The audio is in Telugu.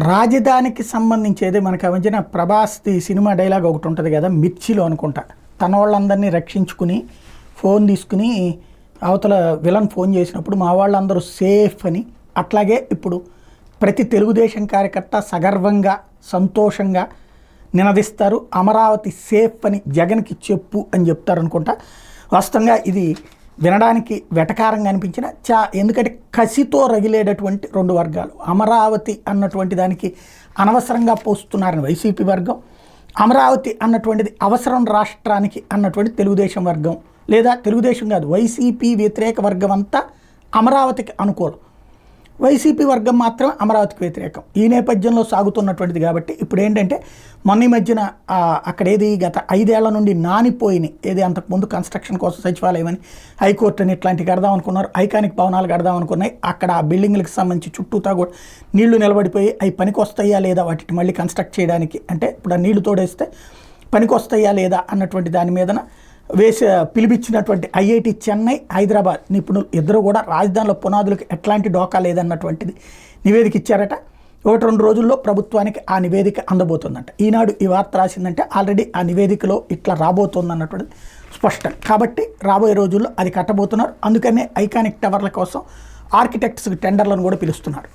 రాజధానికి సంబంధించేది మనకు ఆ మధ్యన ప్రభాస్ది సినిమా డైలాగ్ ఒకటి ఉంటుంది కదా, మిర్చిలో అనుకుంటా. తన వాళ్ళందరినీ రక్షించుకుని ఫోన్ తీసుకుని అవతల విలన్ ఫోన్ చేసినప్పుడు మా వాళ్ళందరూ సేఫ్ అని, అట్లాగే ఇప్పుడు ప్రతి తెలుగుదేశం కార్యకర్త సగర్వంగా సంతోషంగా నినదిస్తారు, అమరావతి సేఫ్ అని జగన్కి చెప్పు అని చెప్తారు అనుకుంటా. వాస్తవంగా ఇది వినడానికి వెటకారంగా అనిపించిన ఎందుకంటే కసితో రగిలేటటువంటి రెండు వర్గాలు. అమరావతి అన్నటువంటి దానికి అనవసరంగా పోస్తున్నారని వైసీపీ వర్గం, అమరావతి అన్నటువంటిది అవసరం రాష్ట్రానికి అన్నటువంటి తెలుగుదేశం వర్గం, లేదా తెలుగుదేశం కాదు వైసీపీ వ్యతిరేక వర్గం అంతా అమరావతికి అనుకూలం, వైసీపీ వర్గం మాత్రం అమరావతికి వ్యతిరేకం. ఈ నేపథ్యంలో సాగుతున్నటువంటిది. కాబట్టి ఇప్పుడు ఏంటంటే మొన్న మధ్యన అక్కడ ఏది గత 5 ఏళ్ల నుండి నానిపోయినాయి, ఏది అంతకుముందు కన్స్ట్రక్షన్ కోసం సచివాలయం అని, హైకోర్టు అని ఇట్లాంటివి కడదాం అనుకున్నారు, ఐకానిక్ భవనాలు కడదాం అనుకున్నాయి. అక్కడ ఆ బిల్డింగ్లకు సంబంధించి చుట్టూతా కూడా నీళ్లు నిలబడిపోయి అవి పనికి వస్తాయా లేదా వాటిని మళ్ళీ కన్స్ట్రక్ట్ చేయడానికి, అంటే ఇప్పుడు ఆ నీళ్లు తోడేస్తే పనికి వస్తాయా లేదా అన్నటువంటి దాని మీదన పిలిపించినటువంటి ఐఐటి చెన్నై, హైదరాబాద్ నిపుణులు ఇద్దరు కూడా రాజధానిలో పునాదులకు ఎట్లాంటి డోకా లేదన్నటువంటిది నివేదిక ఇచ్చారట. 1-2 రోజుల్లో ప్రభుత్వానికి ఆ నివేదిక అందబోతుందంట. ఈనాడు ఈ వార్త రాసిందంటే ఆల్రెడీ ఆ నివేదికలో ఇట్లా రాబోతుంది అన్నటువంటిది స్పష్టం. కాబట్టి రాబోయే రోజుల్లో అది కట్టబోతున్నారు. అందుకనే ఐకానిక్ టవర్ల కోసం ఆర్కిటెక్ట్స్కి టెండర్లను కూడా పిలుస్తున్నారు.